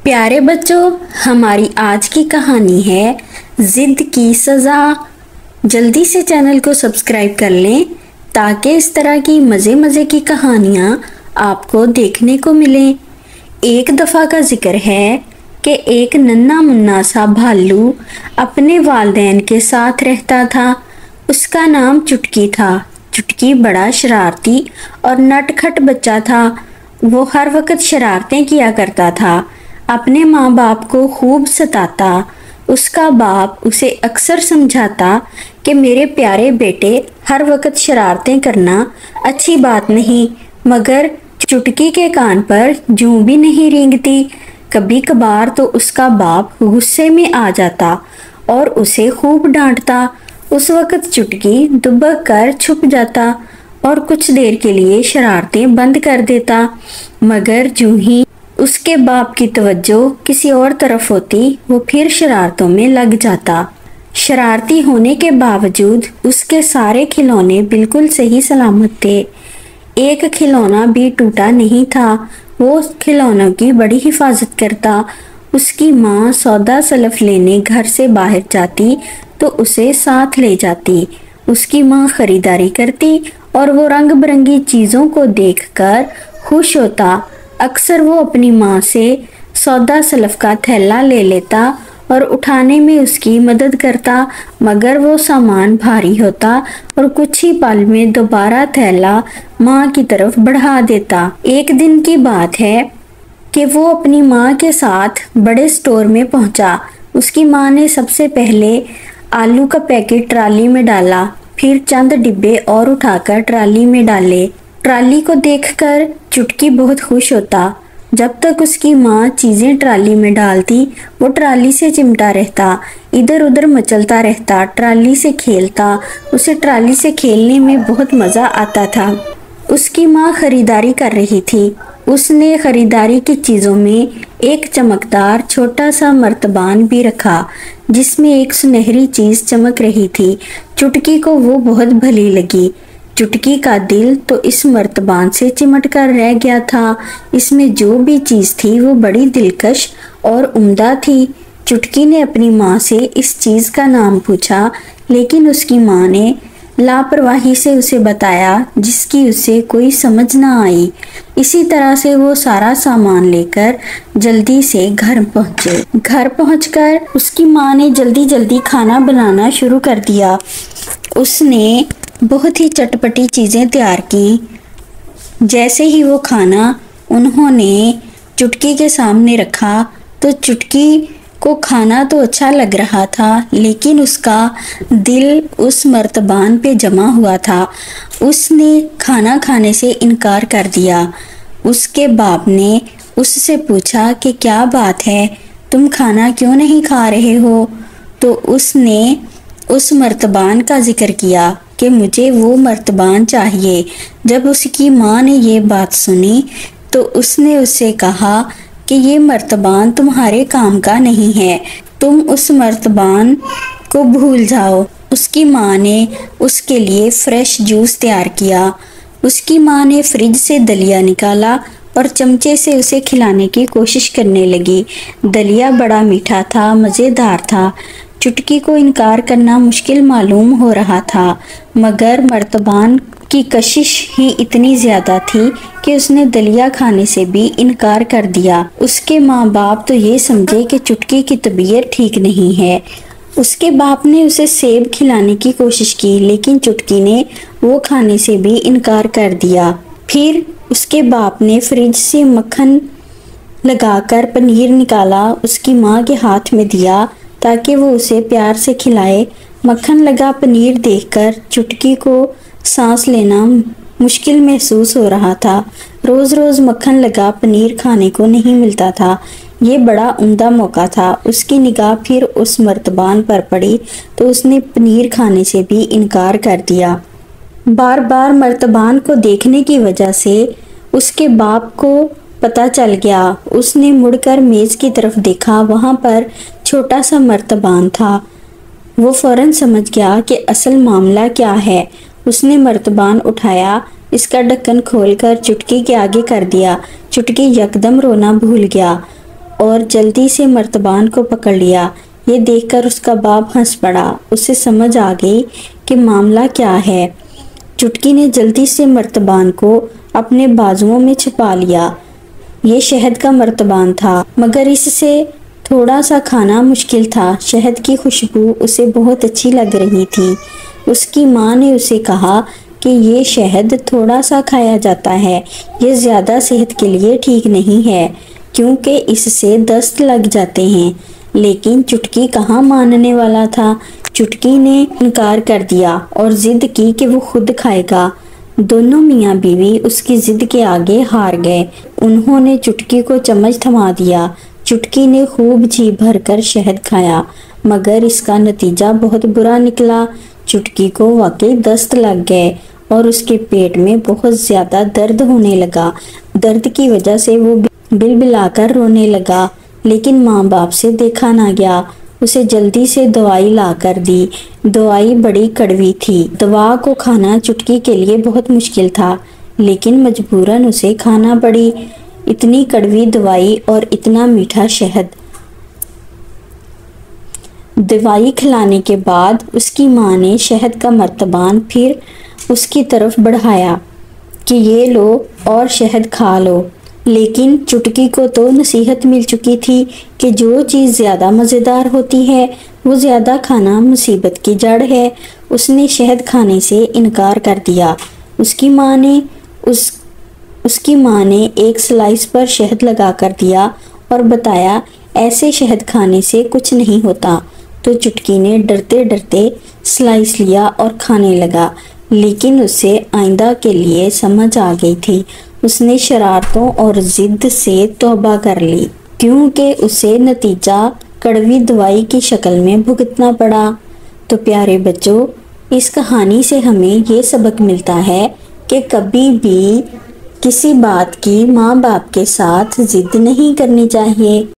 प्यारे बच्चों, हमारी आज की कहानी है जिद की सज़ा। जल्दी से चैनल को सब्सक्राइब कर लें ताकि इस तरह की मज़े मज़े की कहानियाँ आपको देखने को मिलें। एक दफ़ा का जिक्र है कि एक नन्हा मुन्ना सा भालू अपने वालिदैन के साथ रहता था। उसका नाम चुटकी था। चुटकी बड़ा शरारती और नटखट बच्चा था। वो हर वक्त शरारतें किया करता था, अपने माँ बाप को खूब सताता। उसका बाप उसे अक्सर समझाता कि मेरे प्यारे बेटे, हर वक्त शरारतें करना अच्छी बात नहीं, मगर चुटकी के कान पर जूं भी नहीं रेंगती। कभी कभार तो उसका बाप गुस्से में आ जाता और उसे खूब डांटता। उस वक्त चुटकी दुबक कर छुप जाता और कुछ देर के लिए शरारतें बंद कर देता, मगर जूं ही उसके बाप की तवज्जो किसी और तरफ होती, वो फिर शरारतों में लग जाता। शरारती होने के बावजूद उसके सारे खिलौने बिल्कुल सही सलामत थे। एक खिलौना भी टूटा नहीं था। वो खिलौनों की बड़ी हिफाजत करता। उसकी माँ सौदा सलफ लेने घर से बाहर जाती तो उसे साथ ले जाती। उसकी माँ खरीदारी करती और वो रंग बिरंगी चीज़ों को देखकर खुश होता। अक्सर वो अपनी माँ से सौदा सलफ का थैला ले लेता और उठाने में उसकी मदद करता, मगर वो सामान भारी होता और कुछ ही पल में दोबारा थैला माँ की तरफ बढ़ा देता। एक दिन की बात है कि वो अपनी माँ के साथ बड़े स्टोर में पहुंचा। उसकी माँ ने सबसे पहले आलू का पैकेट ट्राली में डाला, फिर चंद डिब्बे और उठाकर ट्राली में डाले। ट्राली को देखकर चुटकी बहुत खुश होता। जब तक उसकी माँ चीजें ट्राली में डालती, वो ट्राली से चिमटा रहता, इधर उधर मचलता रहता, ट्राली से खेलता। उसे ट्राली से खेलने में बहुत मजा आता था। उसकी माँ खरीदारी कर रही थी। उसने खरीदारी की चीजों में एक चमकदार छोटा सा मर्तबान भी रखा, जिसमें एक सुनहरी चीज चमक रही थी। चुटकी को वो बहुत भली लगी। चुटकी का दिल तो इस मर्तबान से चिमट कर रह गया था। इसमें जो भी चीज थी वो बड़ी दिलकश और उम्दा थी। चुटकी ने अपनी माँ से इस चीज का नाम पूछा, लेकिन उसकी माँ ने लापरवाही से उसे बताया, जिसकी उसे कोई समझ ना आई। इसी तरह से वो सारा सामान लेकर जल्दी से घर पहुँचे। घर पहुँचकर उसकी माँ ने जल्दी जल्दी खाना बनाना शुरू कर दिया। उसने बहुत ही चटपटी चीज़ें तैयार की। जैसे ही वो खाना उन्होंने चुटकी के सामने रखा तो चुटकी को खाना तो अच्छा लग रहा था, लेकिन उसका दिल उस मर्तबान पे जमा हुआ था। उसने खाना खाने से इनकार कर दिया। उसके बाप ने उससे पूछा कि क्या बात है, तुम खाना क्यों नहीं खा रहे हो? तो उसने उस मर्तबान का जिक्र किया कि मुझे वो मर्तबान चाहिए। जब उसकी माँ ने ये बात सुनी तो उसने उससे कहा कि ये मर्तबान तुम्हारे काम का नहीं है, तुम उस मर्तबान को भूल जाओ। उसकी माँ ने उसके लिए फ्रेश जूस तैयार किया। उसकी माँ ने फ्रिज से दलिया निकाला और चमचे से उसे खिलाने की कोशिश करने लगी। दलिया बड़ा मीठा था, मज़ेदार था। चुटकी को इनकार करना मुश्किल मालूम हो रहा था, मगर मर्तबान की कशिश ही इतनी ज़्यादा थी कि उसने दलिया खाने से भी इनकार कर दिया। उसके माँ बाप तो ये समझे कि चुटकी की तबीयत ठीक नहीं है। उसके बाप ने उसे सेब खिलाने की कोशिश की, लेकिन चुटकी ने वो खाने से भी इनकार कर दिया। फिर उसके बाप ने फ्रिज से मक्खन लगाकर पनीर निकाला, उसकी माँ के हाथ में दिया ताकि वो उसे प्यार से खिलाए। मक्खन लगा पनीर देखकर चुटकी को सांस लेना मुश्किल महसूस हो रहा था। रोज़ रोज़ मक्खन लगा पनीर खाने को नहीं मिलता था। ये बड़ा उम्दा मौका था। उसकी निगाह फिर उस मर्तबान पर पड़ी तो उसने पनीर खाने से भी इनकार कर दिया। बार बार मर्तबान को देखने की वजह से उसके बाप को पता चल गया। उसने मुड़कर मेज की तरफ देखा, वहां पर छोटा सा मर्तबान था। वो फौरन समझ गया कि असल मामला क्या है। उसने मर्तबान उठाया, इसका ढक्कन खोलकर चुटकी के आगे कर दिया। चुटकी यकदम रोना भूल गया। اور جلدی سے مرتبان کو پکڑ لیا۔ یہ دیکھ کر اس کا باپ ہنس پڑا۔ اسے سمجھ آ گئی کہ معاملہ کیا ہے۔ چٹکی نے جلدی سے مرتبان کو اپنے بازوؤں میں چھپا لیا۔ یہ شہد کا مرتبان تھا، مگر اس سے تھوڑا سا کھانا مشکل تھا۔ شہد کی خوشبو اسے بہت اچھی لگ رہی تھی۔ اس کی ماں نے اسے کہا کہ یہ شہد تھوڑا سا کھایا جاتا ہے، یہ زیادہ صحت کے لیے ٹھیک نہیں ہے، کیونکہ اس سے دست لگ جاتے ہیں۔ لیکن چٹکی کہاں ماننے والا تھا۔ چٹکی نے انکار کر دیا اور ضد کی کہ وہ خود کھائے گا۔ دونوں میاں بیوی اس کی ضد کے آگے ہار گئے۔ انہوں نے چٹکی کو چمچ تھما دیا۔ چٹکی نے خوب جی بھر کر شہد کھایا، مگر اس کا نتیجہ بہت برا نکلا۔ چٹکی کو واقعی دست لگ گئے اور اس کے پیٹ میں بہت زیادہ درد ہونے لگا۔ درد کی وجہ سے وہ بل بلا کر رونے لگا، لیکن ماں باپ سے دیکھا نہ گیا۔ اسے جلدی سے دوائی لا کر دی۔ دوائی بڑی کڑوی تھی۔ دوا کو کھانا چٹکی کے لیے بہت مشکل تھا، لیکن مجبوراً اسے کھانا پڑی۔ اتنی کڑوی دوائی اور اتنا میٹھا شہد۔ دوائی کھلانے کے بعد اس کی ماں نے شہد کا مرتبان پھر اس کی طرف بڑھایا کہ یہ لو اور شہد کھا لو۔ لیکن چٹکی کو تو نصیحت مل چکی تھی کہ جو چیز زیادہ مزیدار ہوتی ہے وہ زیادہ کھانا مصیبت کی جڑ ہے۔ اس نے شہد کھانے سے انکار کر دیا۔ اس کی ماں نے ایک سلائس پر شہد لگا کر دیا اور بتایا ایسے شہد کھانے سے کچھ نہیں ہوتا۔ تو چٹکی نے ڈرتے ڈرتے سلائس لیا اور کھانے لگا، لیکن اسے آئندہ کے لیے سمجھ آ گئی تھی۔ اس نے شرارتوں اور ضد سے توبہ کر لی، کیونکہ اسے نتیجہ کڑوی دوائی کی شکل میں بھگتنا پڑا۔ تو پیارے بچوں، اس کہانی سے ہمیں یہ سبق ملتا ہے کہ کبھی بھی کسی بات کی ماں باپ کے ساتھ ضد نہیں کرنی چاہیے۔